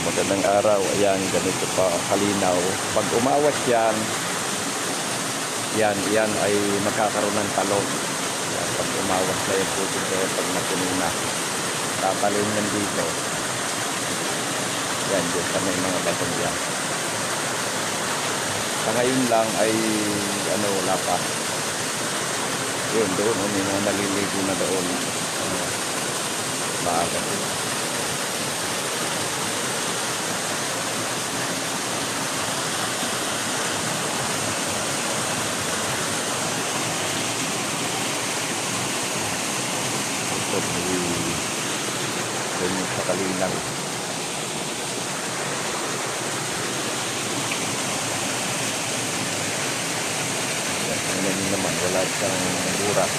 Magandang araw. Ayan, ganito pa kalinaw. Pag umawas yan, yan ay magkakaroon ng talon. Yan, pag umawas na yung tubig na yan, pag napuno na, tatalon yan dito. Yan, dyan sa may mga batong yan. Sa ngayon lang ay, wala pa. Yun, doon, may mga naliligo na doon. Maaga doon. Ganyan sa kalinaw. Yan naman, wala siyang burak.